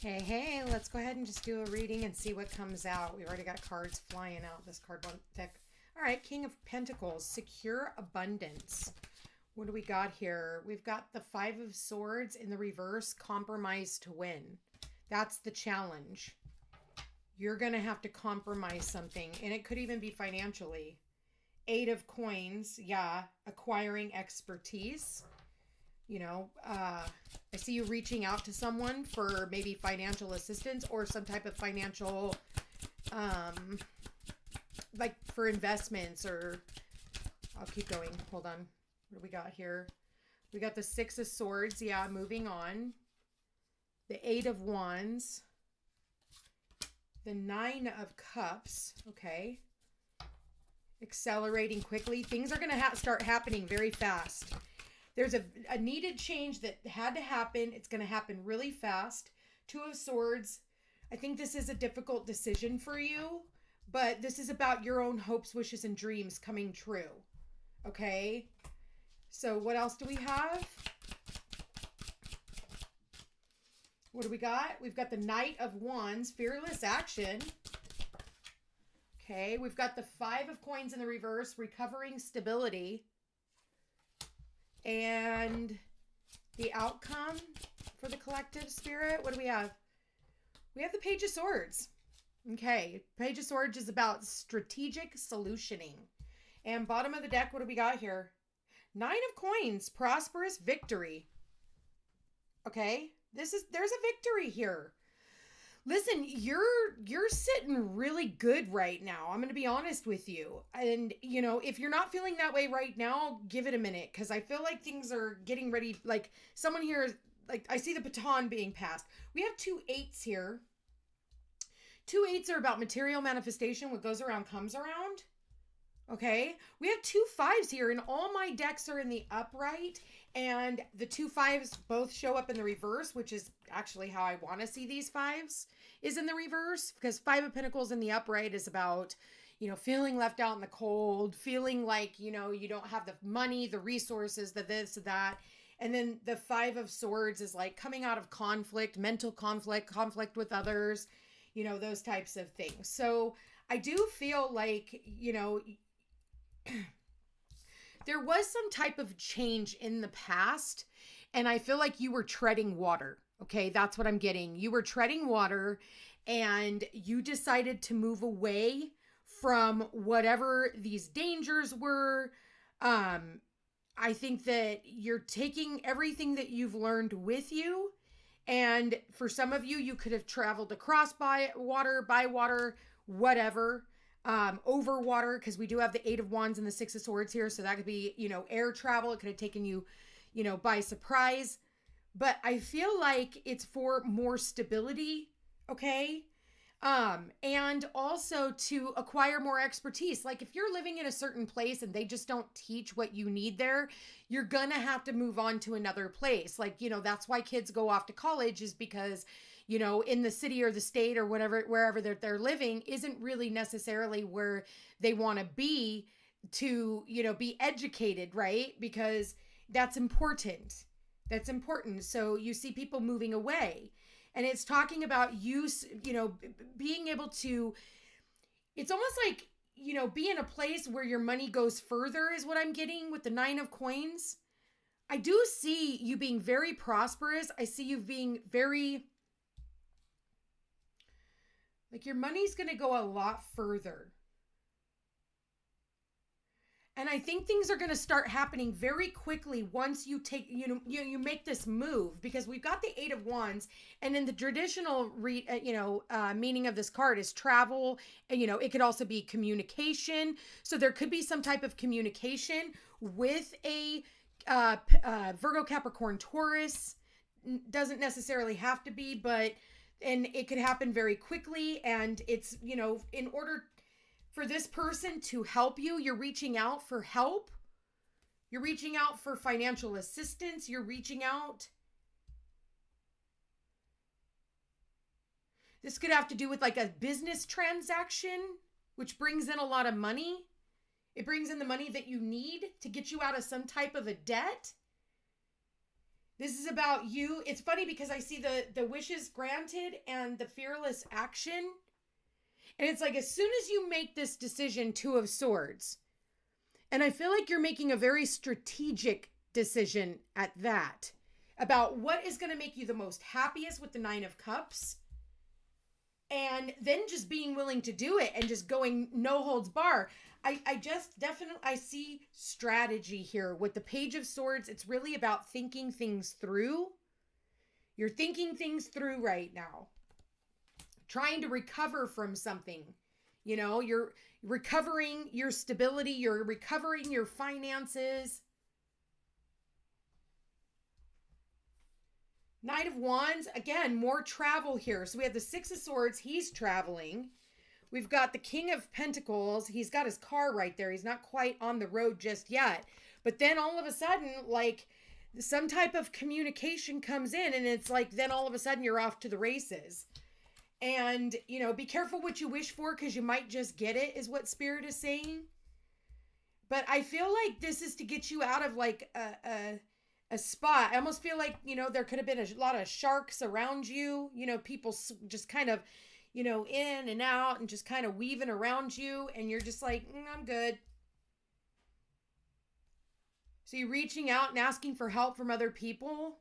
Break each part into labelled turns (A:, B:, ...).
A: Hey, hey, let's go ahead and just do a reading and see what comes out. We already got cards flying out this card deck. All right, King of Pentacles, secure abundance. What do we got here? We've got the Five of Swords in the reverse, compromise to win. That's the challenge. You're going to have to compromise something, and it could even be financially. Eight of Coins, yeah, acquiring expertise. I see you reaching out to someone for maybe financial assistance or some type of financial, like for investments or I'll keep going. Hold on. What do we got here? We got the Six of Swords. Yeah, moving on. The Eight of Wands. The Nine of Cups. Okay. Accelerating quickly. Things are going to start happening very fast. There's a needed change that had to happen. It's going to happen really fast. Two of Swords. I think this is a difficult decision for you, but this is about your own hopes, wishes, and dreams coming true. Okay? So what else do we have? What do we got? We've got the Knight of Wands, fearless action. Okay, we've got the Five of Coins in the reverse, recovering stability. And the outcome for the collective spirit, what do we have? We have the Page of Swords. Okay, Page of Swords is about strategic solutioning. And bottom of the deck, what do we got here? Nine of Coins, prosperous victory. Okay, there's a victory here. Listen, you're sitting really good right now. I'm going to be honest with you. And, if you're not feeling that way right now, give it a minute. Because I feel like things are getting ready. Like, someone here, like, I see the baton being passed. We have two eights here. Two eights are about material manifestation. What goes around comes around. Okay? We have two fives here. And all my decks are in the upright. And the two fives both show up in the reverse, which is actually how I want to see these fives, is in the reverse. Because Five of Pentacles in the upright is about, feeling left out in the cold, feeling like, you don't have the money, the resources, the this, that. And then the Five of Swords is like coming out of conflict, mental conflict with others, those types of things. So I do feel like, there was some type of change in the past, and I feel like you were treading water. Okay, that's what I'm getting. You were treading water, and you decided to move away from whatever these dangers were. I think that you're taking everything that you've learned with you, and for some of you, you could have traveled across by water, whatever. Over water, because we do have the Eight of Wands and the Six of Swords here. So that could be, air travel. It could have taken you, by surprise. But I feel like it's for more stability. Okay. And also to acquire more expertise. Like if you're living in a certain place and they just don't teach what you need there, you're going to have to move on to another place. Like, that's why kids go off to college, is because in the city or the state or whatever, wherever they're living isn't really necessarily where they want to be to, be educated, right? Because that's important. That's important. So you see people moving away, and it's talking about use, being able to, it's almost like, be in a place where your money goes further is what I'm getting with the Nine of Coins. I do see you being very prosperous. I see you being very, like your money's going to go a lot further. And I think things are going to start happening very quickly once you take, you make this move, because we've got the Eight of Wands, and in the traditional, meaning of this card is travel. And, it could also be communication. So there could be some type of communication with a Virgo, Capricorn, Taurus. Doesn't necessarily have to be, but and it could happen very quickly. And it's, in order for this person to help you, you're reaching out for help. You're reaching out for financial assistance. You're reaching out. This could have to do with like a business transaction, which brings in a lot of money. It brings in the money that you need to get you out of some type of a debt. This is about you. It's funny because I see the wishes granted and the fearless action. And it's like, as soon as you make this decision, Two of Swords, and I feel like you're making a very strategic decision at that about what is going to make you the most happiest with the Nine of Cups. And then just being willing to do it and just going no holds bar. I just definitely, I see strategy here with the Page of Swords. It's really about thinking things through. You're thinking things through right now. Trying to recover from something. You know, you're recovering your stability. You're recovering your finances. Knight of Wands, again, more travel here. So we have the Six of Swords. He's traveling. We've got the King of Pentacles. He's got his car right there. He's not quite on the road just yet. But then all of a sudden, like, some type of communication comes in, and it's like, then all of a sudden you're off to the races. And, you know, be careful what you wish for, because you might just get it, is what Spirit is saying. But I feel like this is to get you out of, like, a spot. I almost feel like, you know, there could have been a lot of sharks around you, you know, people just kind of, you know, in and out and just kind of weaving around you. And you're just like, I'm good. So you're reaching out and asking for help from other people.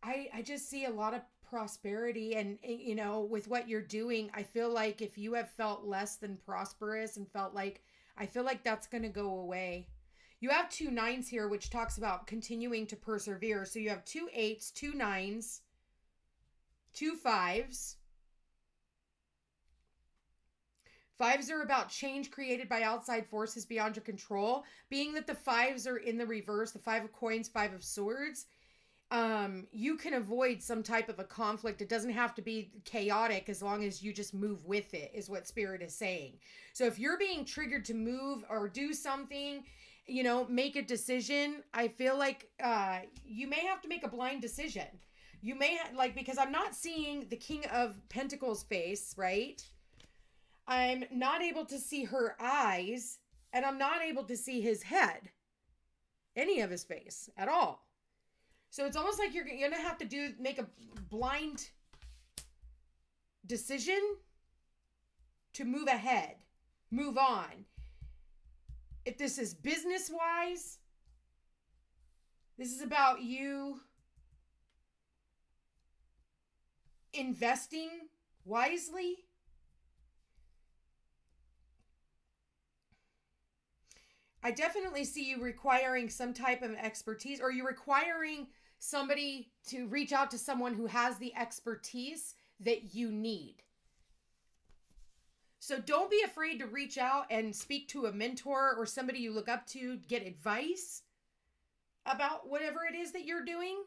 A: I just see a lot of prosperity, and you know, with what you're doing, I feel like if you have felt less than prosperous and felt like, I feel like that's going to go away. You have two nines here, which talks about continuing to persevere. So you have two eights, two nines, two fives. Fives are about change created by outside forces beyond your control. Being that the fives are in the reverse, the Five of Coins, Five of Swords, you can avoid some type of a conflict. It doesn't have to be chaotic as long as you just move with it, is what Spirit is saying. So if you're being triggered to move or do something, you know, make a decision, I feel like you may have to make a blind decision. You may like, because I'm not seeing the King of Pentacles face, right? I'm not able to see her eyes, and I'm not able to see his head, any of his face at all. So it's almost like you're going to have to make a blind decision to move ahead, move on. If this is business-wise, this is about you investing wisely. I definitely see you requiring some type of expertise, or you're requiring somebody to reach out to someone who has the expertise that you need. So don't be afraid to reach out and speak to a mentor or somebody you look up to, get advice about whatever it is that you're doing.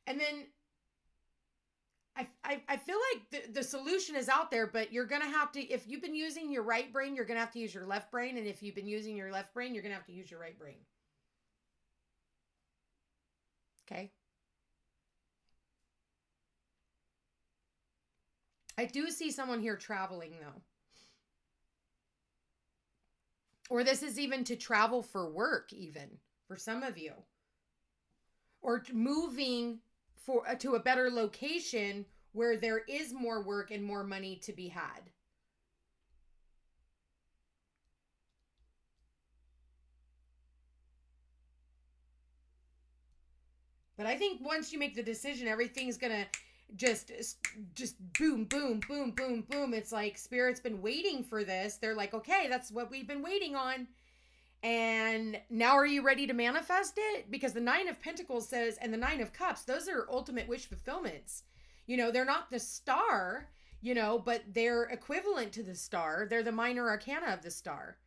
A: And then I feel like the solution is out there, but you're going to have to, if you've been using your right brain, you're going to have to use your left brain. And if you've been using your left brain, you're going to have to use your right brain. Okay. I do see someone here traveling though. Or this is even to travel for work, even for some of you. Or moving to a better location where there is more work and more money to be had. But I think once you make the decision, everything's going to just boom, boom, boom, boom, boom. It's like Spirit's been waiting for this. They're like, okay, that's what we've been waiting on. And now are you ready to manifest it? Because the Nine of Pentacles says, and the Nine of Cups, those are ultimate wish fulfillments. You know, they're not the star, you know, but they're equivalent to the star. They're the minor arcana of the star.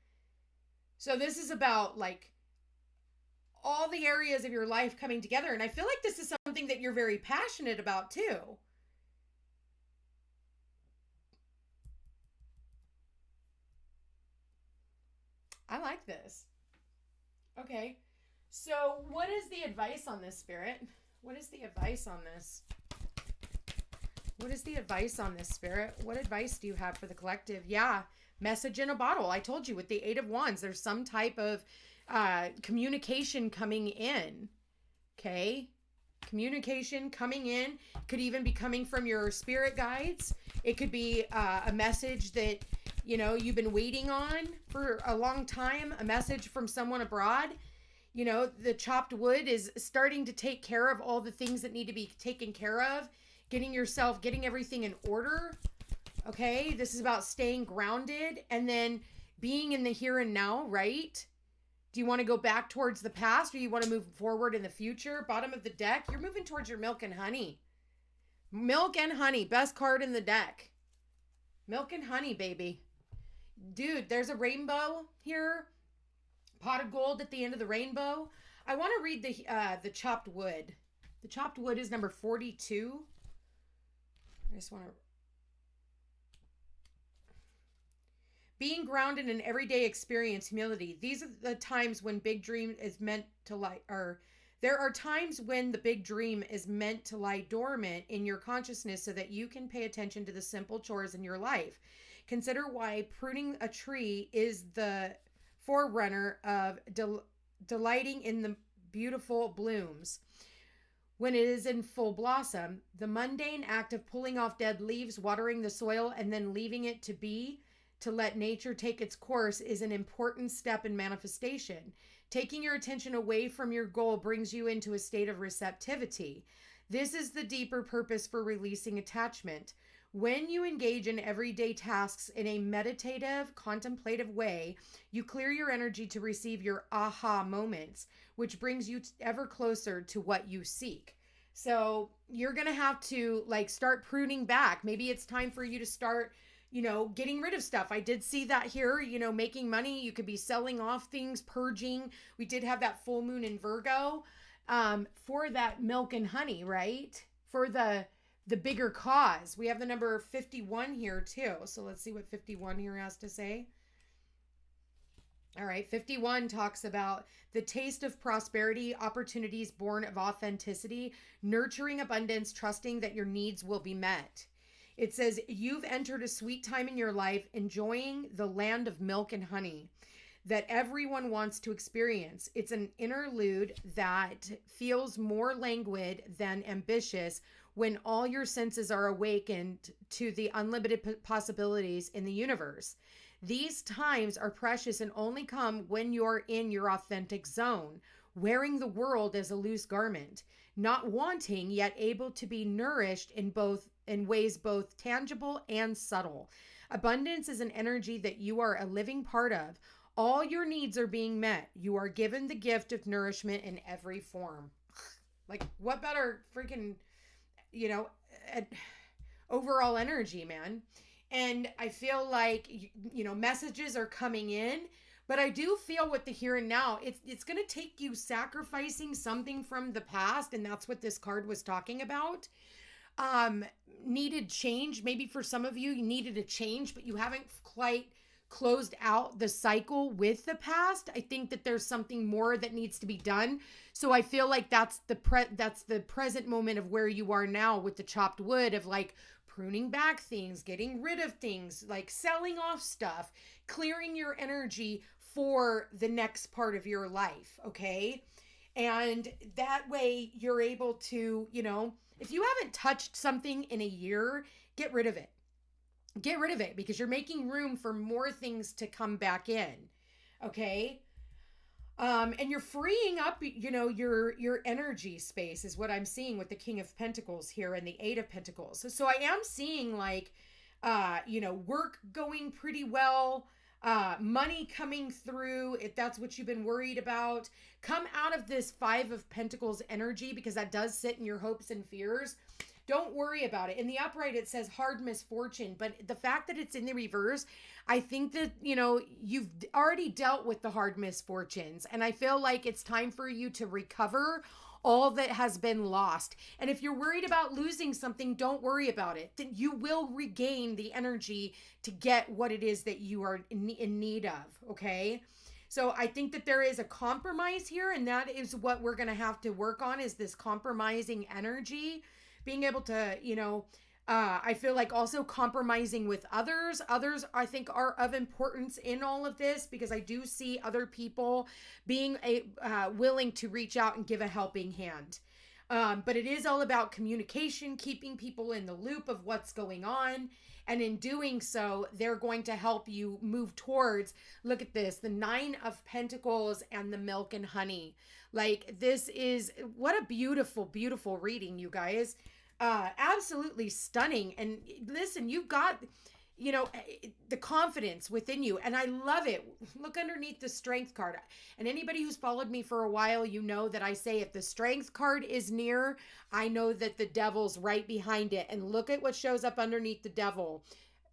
A: So this is about like all the areas of your life coming together. And I feel like this is something that you're very passionate about too. I like this. Okay. So what is the advice on this, Spirit? What is the advice on this? What is the advice on this, Spirit? What advice do you have for the collective? Yeah. Message in a bottle. I told you with the Eight of Wands, there's some type of communication coming in. Okay. Communication coming in. Could even be coming from your spirit guides. It could be a message that, you know, you've been waiting on for a long time. A message from someone abroad. You know, the chopped wood is starting to take care of all the things that need to be taken care of. Getting everything in order. Okay, this is about staying grounded and then being in the here and now, right? Do you want to go back towards the past or you want to move forward in the future? Bottom of the deck, you're moving towards your milk and honey. Milk and honey, best card in the deck. Milk and honey, baby. Dude, there's a rainbow here. Pot of gold at the end of the rainbow. I want to read the chopped wood. The chopped wood is number 42. I just want to... Being grounded in everyday experience, humility. These are the times when big dream is meant to lie, or there are times when the big dream is meant to lie dormant in your consciousness so that you can pay attention to the simple chores in your life. Consider why pruning a tree is the forerunner of delighting in the beautiful blooms. When it is in full blossom, the mundane act of pulling off dead leaves, watering the soil, and then leaving it to be, to let nature take its course, is an important step in manifestation. Taking your attention away from your goal brings you into a state of receptivity. This is the deeper purpose for releasing attachment. When you engage in everyday tasks in a meditative, contemplative way, you clear your energy to receive your aha moments, which brings you ever closer to what you seek. So you're going to have to start pruning back. Maybe it's time for you to start, getting rid of stuff. I did see that here, making money. You could be selling off things, purging. We did have that full moon in Virgo for that milk and honey, right? For the bigger cause. We have the number 51 here too. So let's see what 51 here has to say. All right. 51 talks about the taste of prosperity, opportunities born of authenticity, nurturing abundance, trusting that your needs will be met. It says, you've entered a sweet time in your life, enjoying the land of milk and honey that everyone wants to experience. It's an interlude that feels more languid than ambitious when all your senses are awakened to the unlimited possibilities in the universe. These times are precious and only come when you're in your authentic zone, wearing the world as a loose garment, not wanting yet able to be nourished in ways both tangible and subtle. Abundance is an energy that you are a living part of. All your needs are being met. You are given the gift of nourishment in every form. What better freaking, overall energy, man. And I feel like, messages are coming in, but I do feel with the here and now, it's going to take you sacrificing something from the past. And that's what this card was talking about. Needed change. Maybe for some of you, you needed a change, but you haven't quite closed out the cycle with the past. I think that there's something more that needs to be done. So I feel like that's the present moment of where you are now with the chopped wood of pruning back things, getting rid of things, selling off stuff, clearing your energy for the next part of your life. Okay. And that way you're able to, if you haven't touched something in a year, get rid of it. Get rid of it because you're making room for more things to come back in. Okay. And you're freeing up, your energy space is what I'm seeing with the King of Pentacles here and the Eight of Pentacles. So I am seeing work going pretty well, money coming through. If that's what you've been worried about, come out of this Five of Pentacles energy because that does sit in your hopes and fears. Don't worry about it. In the upright, it says hard misfortune, but the fact that it's in the reverse, I think that, you've already dealt with the hard misfortunes. And I feel like it's time for you to recover all that has been lost. And if you're worried about losing something, don't worry about it. Then you will regain the energy to get what it is that you are in need of. Okay. So I think that there is a compromise here, and that is what we're going to have to work on, is this compromising energy, being able to, I feel like also compromising with others. Others, I think, are of importance in all of this, because I do see other people being willing to reach out and give a helping hand. But it is all about communication, keeping people in the loop of what's going on. And in doing so, they're going to help you move towards, look at this, the 9 of Pentacles and the milk and honey. Like, this is, what a beautiful, beautiful reading, you guys. Absolutely stunning. And listen, you've got, the confidence within you. And I love it. Look underneath the strength card. And anybody who's followed me for a while, you know that I say if the strength card is near, I know that the devil's right behind it. And look at what shows up underneath the devil.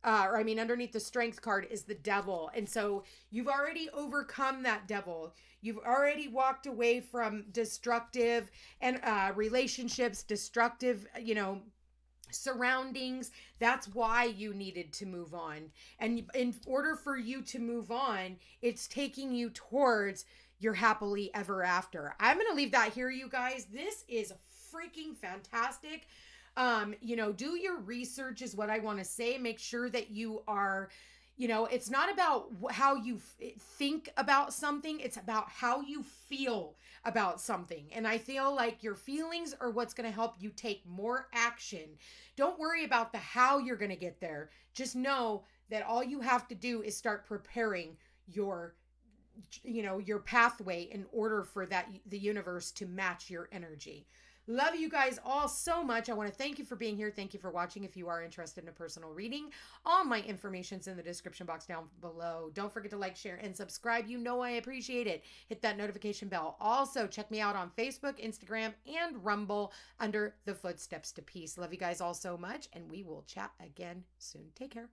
A: Underneath the strength card is the devil. And so you've already overcome that devil. You've already walked away from destructive and relationships, destructive, surroundings. That's why you needed to move on. And in order for you to move on, it's taking you towards your happily ever after. I'm going to leave that here, you guys. This is freaking fantastic. Do your research is what I want to say. Make sure that you are, it's not about how you think about something. It's about how you feel about something. And I feel like your feelings are what's going to help you take more action. Don't worry about the how you're going to get there. Just know that all you have to do is start preparing your pathway in order for the universe to match your energy. Love you guys all so much. I want to thank you for being here. Thank you for watching. If you are interested in a personal reading, all my information's in the description box down below. Don't forget to like, share, and subscribe. You know I appreciate it. Hit that notification bell. Also, check me out on Facebook, Instagram, and Rumble under the Footsteps to Peace. Love you guys all so much, and we will chat again soon. Take care.